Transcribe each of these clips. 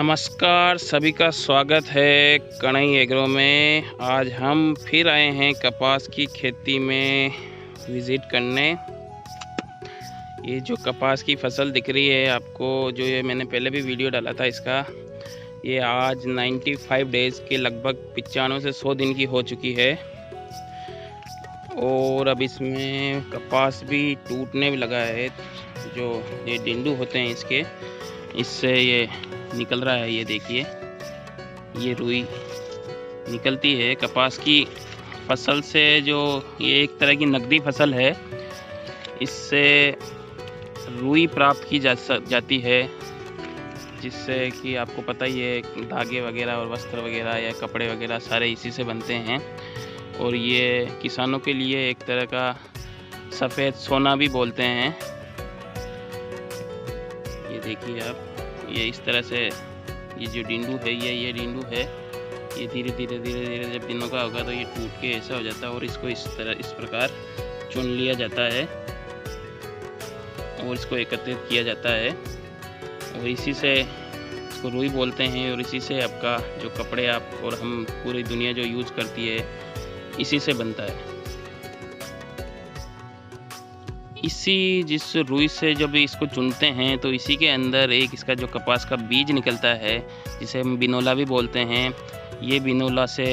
नमस्कार, सभी का स्वागत है कणई एग्रो में। आज हम फिर आए हैं कपास की खेती में विज़िट करने। ये जो कपास की फसल दिख रही है आपको, जो ये मैंने पहले भी वीडियो डाला था इसका, ये आज 95 डेज़ के लगभग 95 से 100 दिन की हो चुकी है। और अब इसमें कपास भी टूटने भी लगा है। जो ये डिंडू होते हैं इसके, इससे ये निकल रहा है। ये देखिए, ये रुई निकलती है कपास की फसल से। जो ये एक तरह की नकदी फसल है, इससे रुई प्राप्त की जाती है, जिससे कि आपको पता ही है धागे वगैरह और वस्त्र वगैरह या कपड़े वगैरह सारे इसी से बनते हैं। और ये किसानों के लिए एक तरह का सफ़ेद सोना भी बोलते हैं। ये देखिए आप, ये इस तरह से ये जो डिंडू है, ये डिंडू है, ये धीरे धीरे जब दिनों का होगा तो ये टूट के ऐसा हो जाता है। और इसको इस प्रकार चुन लिया जाता है और इसको एकत्रित किया जाता है। और इसी से इसको रुई बोलते हैं। और इसी से आपका जो कपड़े आप और हम पूरी दुनिया जो यूज़ करती है, इसी से बनता है। जिस रुई से जब इसको चुनते हैं तो इसी के अंदर एक इसका जो कपास का बीज निकलता है, जिसे हम बिनोला भी बोलते हैं। ये बिनोला से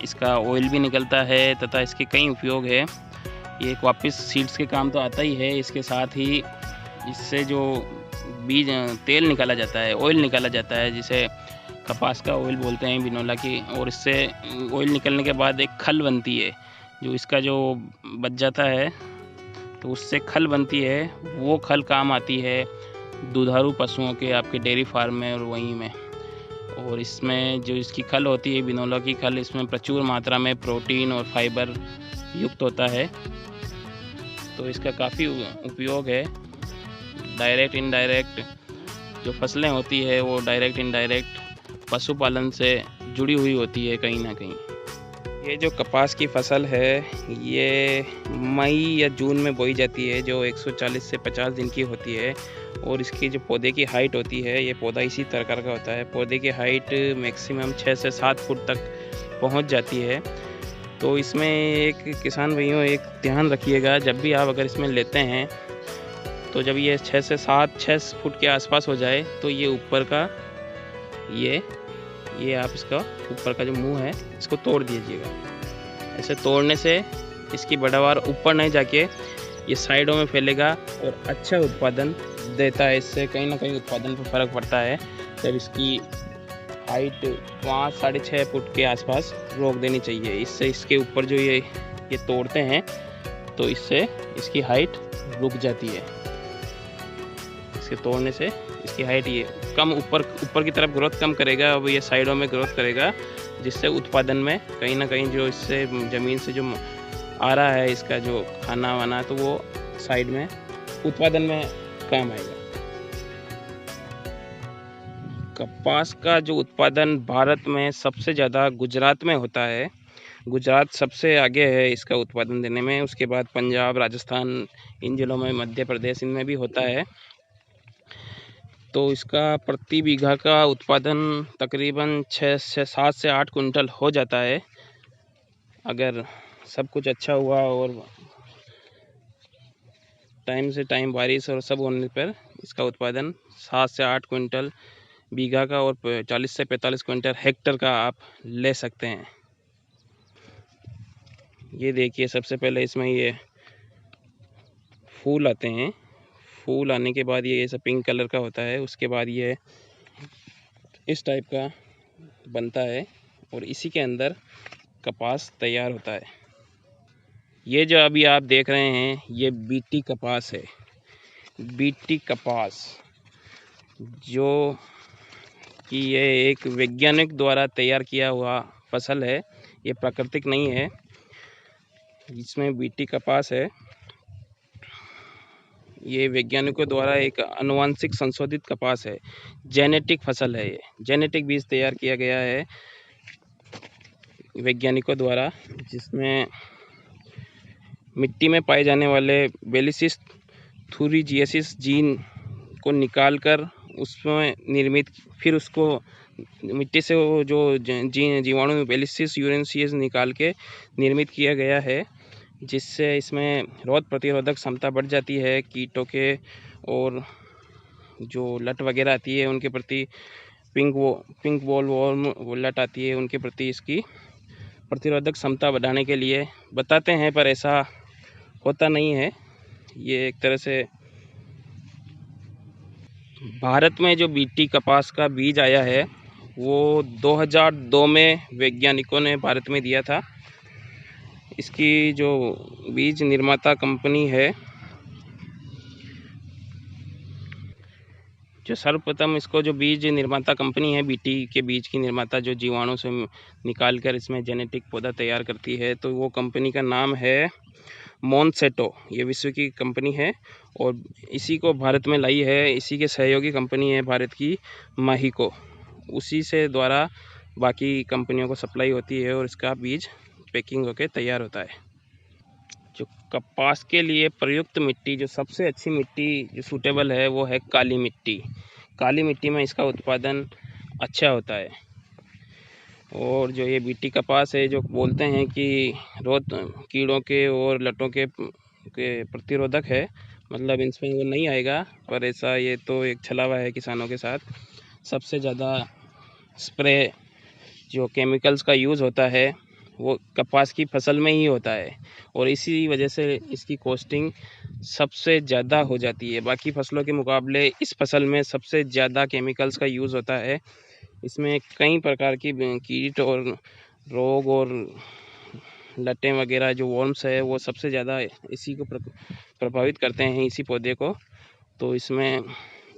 इसका ऑयल भी निकलता है तथा इसके कई उपयोग है। ये एक वापस सीड्स के काम तो आता ही है, इसके साथ ही इससे जो बीज तेल निकाला जाता है, ऑयल निकाला जाता है, जिसे कपास का ऑयल बोलते हैं बिनोला की। और इससे ऑयल निकलने के बाद एक खल बनती है, जो इसका जो बच जाता है तो उससे खल बनती है। वो खल काम आती है दुधारू पशुओं के, आपके डेयरी फार्म में और वहीं में। और इसमें जो इसकी खल होती है, बिनोला की खल, इसमें प्रचुर मात्रा में प्रोटीन और फाइबर युक्त होता है। तो इसका काफ़ी उपयोग है। डायरेक्ट इनडायरेक्ट जो फसलें होती है, वो डायरेक्ट इनडायरेक्ट पशुपालन से जुड़ी हुई होती है कहीं ना कहीं। ये जो कपास की फसल है, ये मई या जून में बोई जाती है, जो 140 से 50 दिन की होती है। और इसकी जो पौधे की हाइट होती है, ये पौधा इसी प्रकार का होता है। पौधे की हाइट मैक्सिमम 6 से 7 फुट तक पहुंच जाती है। तो इसमें एक किसान भाइयों, एक ध्यान रखिएगा, जब भी आप अगर इसमें लेते हैं तो जब ये 6 फुट के आसपास हो जाए तो ये ऊपर का ये आप इसका ऊपर का जो मुंह है, इसको तोड़ दीजिएगा। ऐसे तोड़ने से इसकी पैदावार ऊपर नहीं जाके ये साइडों में फैलेगा और अच्छा उत्पादन देता है। इससे कहीं ना कहीं उत्पादन पर फ़र्क पड़ता है। जब इसकी हाइट 5 साढ़े 6 फुट के आसपास रोक देनी चाहिए। इससे इसके ऊपर जो ये तोड़ते हैं तो इससे इसकी हाइट रुक जाती है। इसके तोड़ने से इसकी हाइट ये कम ऊपर की तरफ ग्रोथ कम करेगा, अब ये साइडों में ग्रोथ करेगा, जिससे उत्पादन में कहीं ना कहीं जो इससे ज़मीन से जो आ रहा है इसका जो खाना वाना, तो वो साइड में उत्पादन में काम आएगा। कपास का जो उत्पादन भारत में सबसे ज़्यादा गुजरात में होता है। गुजरात सबसे आगे है इसका उत्पादन देने में। उसके बाद पंजाब, राजस्थान, इन जिलों में, मध्य प्रदेश, इनमें भी होता है। तो इसका प्रति बीघा का उत्पादन तकरीबन 7 से 8 कुंटल हो जाता है। अगर सब कुछ अच्छा हुआ और टाइम से टाइम बारिश और सब होने पर इसका उत्पादन 7 से 8 कुंटल बीघा का और 40 से 45 कुंटल हेक्टर का आप ले सकते हैं। ये देखिए, सबसे पहले इसमें ये फूल आते हैं। फूल आने के बाद ये ऐसा पिंक कलर का होता है। उसके बाद ये इस टाइप का बनता है और इसी के अंदर कपास तैयार होता है। ये जो अभी आप देख रहे हैं, ये बीटी कपास है। बीटी कपास जो कि ये एक वैज्ञानिक द्वारा तैयार किया हुआ फसल है, ये प्राकृतिक नहीं है। इसमें बीटी कपास है, ये वैज्ञानिकों द्वारा एक आनुवांशिक संशोधित कपास है। जेनेटिक फसल है, ये जेनेटिक बीज तैयार किया गया है वैज्ञानिकों द्वारा, जिसमें मिट्टी में पाए जाने वाले बेलिसिस थूरिजिएसिस जीन को निकालकर उसमें निर्मित, फिर उसको मिट्टी से वो जो जीवाणु बैलिस्टिस यूरेनसीज निकाल के निर्मित किया गया है, जिससे इसमें रोग प्रतिरोधक क्षमता बढ़ जाती है कीटों के, और जो लट वगैरह आती है उनके प्रति, पिंक बॉल वो लट आती है उनके प्रति इसकी प्रतिरोधक क्षमता बढ़ाने के लिए बताते हैं, पर ऐसा होता नहीं है। ये एक तरह से भारत में जो बीटी कपास का बीज आया है वो 2002 में वैज्ञानिकों ने भारत में दिया था। इसकी जो बीज निर्माता कंपनी है, जो सर्वप्रथम इसको जो बीज निर्माता कंपनी है, बीटी के बीज की निर्माता जो जीवाणु से निकाल कर इसमें जेनेटिक पौधा तैयार करती है, तो वो कंपनी का नाम है मोनसेटो। ये विश्व की कंपनी है और इसी को भारत में लाई है। इसी के सहयोगी कंपनी है भारत की माहिको, उसी से द्वारा बाकी कंपनियों को सप्लाई होती है और इसका बीज पैकिंग होकर तैयार होता है। जो कपास के लिए प्रयुक्त मिट्टी, जो सबसे अच्छी मिट्टी जो सूटेबल है वो है काली मिट्टी। काली मिट्टी में इसका उत्पादन अच्छा होता है। और जो ये बीटी कपास है, जो बोलते हैं कि रोग कीड़ों के और लटों के प्रतिरोधक है, मतलब इसमें वो नहीं आएगा, पर ऐसा ये तो एक छलावा है किसानों के साथ। सबसे ज़्यादा स्प्रे जो केमिकल्स का यूज़ होता है वो कपास की फसल में ही होता है, और इसी वजह से इसकी कॉस्टिंग सबसे ज़्यादा हो जाती है। बाकी फसलों के मुकाबले इस फसल में सबसे ज़्यादा केमिकल्स का यूज़ होता है। इसमें कई प्रकार की कीट और रोग और लटें वगैरह जो वर्म्स है वो सबसे ज़्यादा इसी को प्रभावित करते हैं, इसी पौधे को। तो इसमें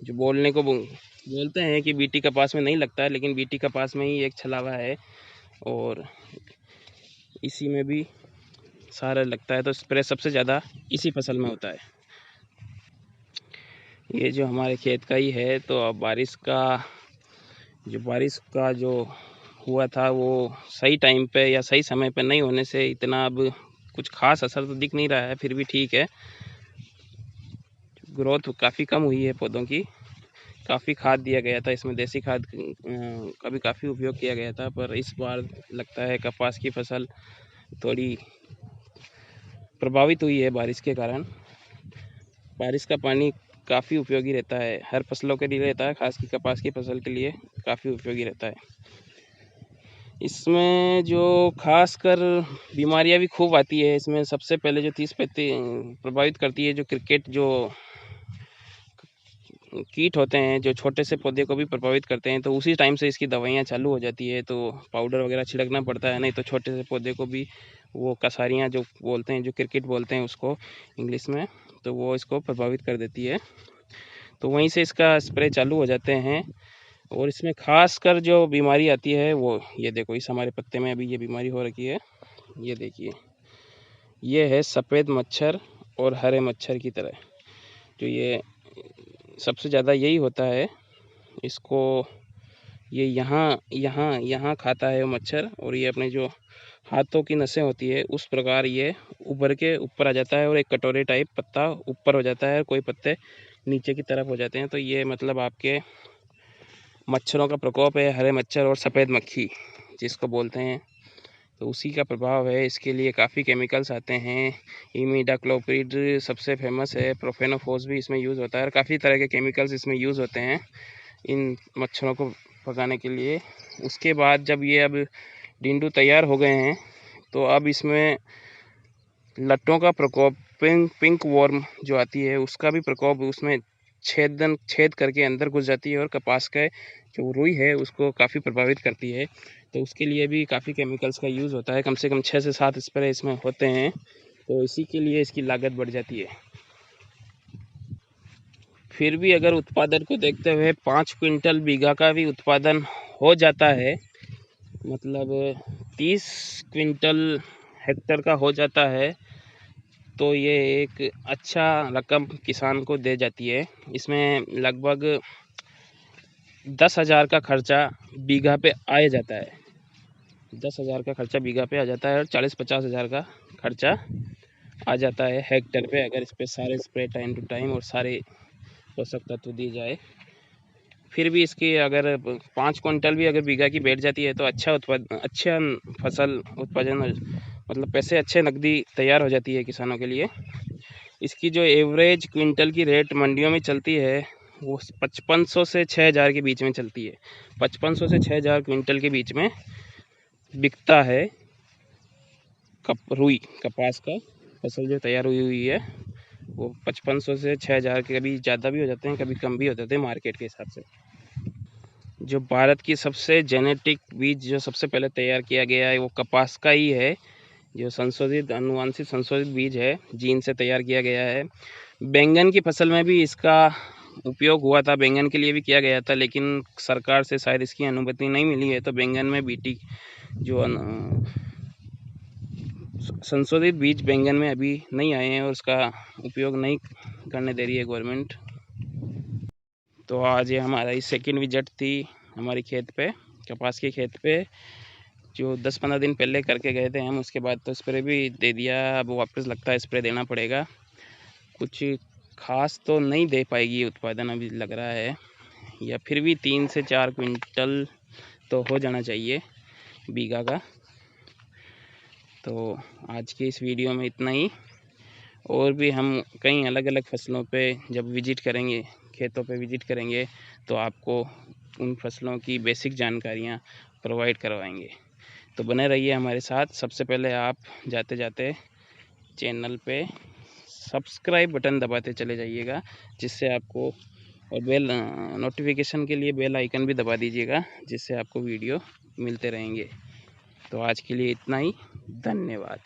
जो बोलते हैं कि बीटी कपास में नहीं लगता है, लेकिन बीटी कपास में ही एक छलावा है और इसी में भी सारा लगता है। तो स्प्रे सबसे ज़्यादा इसी फसल में होता है। ये जो हमारे खेत का ही है, तो अब बारिश का जो हुआ था वो सही टाइम पे या सही समय पे नहीं होने से इतना अब कुछ खास असर तो दिख नहीं रहा है, फिर भी ठीक है। ग्रोथ काफ़ी कम हुई है पौधों की। काफ़ी खाद दिया गया था इसमें, देसी खाद का भी काफ़ी उपयोग किया गया था, पर इस बार लगता है कपास की फसल थोड़ी प्रभावित हुई है बारिश के कारण। बारिश का पानी काफ़ी उपयोगी रहता है, हर फसलों के लिए रहता है, खास की कपास की फसल के लिए काफ़ी उपयोगी रहता है। इसमें जो खासकर बीमारियां भी खूब आती है। इसमें सबसे पहले जो 30 पत्ती प्रभावित करती है, जो क्रिकेट जो कीट होते हैं, जो छोटे से पौधे को भी प्रभावित करते हैं, तो उसी टाइम से इसकी दवाइयाँ चालू हो जाती है, तो पाउडर वगैरह छिड़कना पड़ता है। नहीं तो छोटे से पौधे को भी वो कसारियाँ जो बोलते हैं, जो क्रिकेट बोलते हैं उसको इंग्लिश में, तो वो इसको प्रभावित कर देती है, तो वहीं से इसका स्प्रे चालू हो जाते हैं। और इसमें खास कर जो बीमारी आती है वो ये देखो, इस हमारे पत्ते में अभी ये बीमारी हो रखी है, ये देखिए, ये है सफ़ेद मच्छर और हरे मच्छर की तरह। जो ये सबसे ज़्यादा यही होता है, इसको ये यहाँ खाता है वो मच्छर, और ये अपने जो हाथों की नसें होती है उस प्रकार ये उभर के ऊपर आ जाता है और एक कटोरे टाइप पत्ता ऊपर हो जाता है, कोई पत्ते नीचे की तरफ हो जाते हैं। तो ये मतलब आपके मच्छरों का प्रकोप है, हरे मच्छर और सफ़ेद मक्खी जिसको बोलते हैं, तो उसी का प्रभाव है। इसके लिए काफ़ी केमिकल्स आते हैं, इमिडाक्लोप्रिड सबसे फेमस है, प्रोफेनोफॉस भी इसमें यूज़ होता है, और काफ़ी तरह के केमिकल्स इसमें यूज़ होते हैं इन मच्छरों को भगाने के लिए। उसके बाद जब ये अब डिंडू तैयार हो गए हैं, तो अब इसमें लट्टों का प्रकोप, पिंक वॉर्म जो आती है उसका भी प्रकोप उसमें छेद करके अंदर घुस जाती है, और कपास का जो रुई है उसको काफ़ी प्रभावित करती है। तो उसके लिए भी काफ़ी केमिकल्स का यूज़ होता है, कम से कम 6 से 7 स्प्रे इसमें होते हैं, तो इसी के लिए इसकी लागत बढ़ जाती है। फिर भी अगर उत्पादन को देखते हुए 5 क्विंटल बीघा का भी उत्पादन हो जाता है, मतलब 30 क्विंटल हेक्टर का हो जाता है, तो ये एक अच्छा रकम किसान को दे जाती है। इसमें लगभग 10,000 का खर्चा बीघा पे आ जाता है, 10,000 का खर्चा बीघा पे आ जाता है, और 40-50 हज़ार का खर्चा आ जाता है हेक्टर पे, अगर इस पे सारे स्प्रे टाइम टू टाइम और सारे पोषक तत्व दिए जाए। फिर भी इसकी अगर 5 क्विंटल भी अगर बीघा की बैठ जाती है तो अच्छा फसल उत्पादन मतलब पैसे अच्छे नकदी तैयार हो जाती है किसानों के लिए। इसकी जो एवरेज क्विंटल की रेट मंडियों में चलती है वो 5500 से 6000 के बीच में चलती है। 5500 से 6000 क्विंटल के बीच में बिकता है रुई कपास का फसल जो तैयार हुई हुई है वो 5500 से 6000 के, कभी ज़्यादा भी हो जाते हैं कभी कम भी हो जाते हैं मार्केट के हिसाब से। जो भारत की सबसे जेनेटिक बीज जो सबसे पहले तैयार किया गया है वो कपास का ही है, जो संशोधित अनुवांशिक संशोधित बीज है, जीन से तैयार किया गया है। बैंगन की फसल में भी इसका उपयोग हुआ था, बैंगन के लिए भी किया गया था, लेकिन सरकार से शायद इसकी अनुमति नहीं मिली है, तो बैंगन में बीटी जो संशोधित बीज बैंगन में अभी नहीं आए हैं और उसका उपयोग नहीं करने दे रही है गवर्नमेंट। तो आज ये हमारा सेकंड विजिट थी हमारी खेत पे, कपास के खेत पे, जो 10-15 दिन पहले करके गए थे हम। उसके बाद तो स्प्रे भी दे दिया, अब वापस लगता है स्प्रे देना पड़ेगा। कुछ खास तो नहीं दे पाएगी उत्पादन अभी लग रहा है, या फिर भी 3 से 4 क्विंटल तो हो जाना चाहिए बीघा का। तो आज की इस वीडियो में इतना ही। और भी हम कई अलग अलग फसलों पे जब विजिट करेंगे, खेतों पे विजिट करेंगे, तो आपको उन फसलों की बेसिक जानकारियाँ प्रोवाइड करवाएंगे। तो बने रहिए हमारे साथ। सबसे पहले आप जाते जाते चैनल पे सब्सक्राइब बटन दबाते चले जाइएगा, जिससे आपको, और बेल नोटिफिकेशन के लिए बेल आइकन भी दबा दीजिएगा, जिससे आपको वीडियो मिलते रहेंगे। तो आज के लिए इतना ही, धन्यवाद।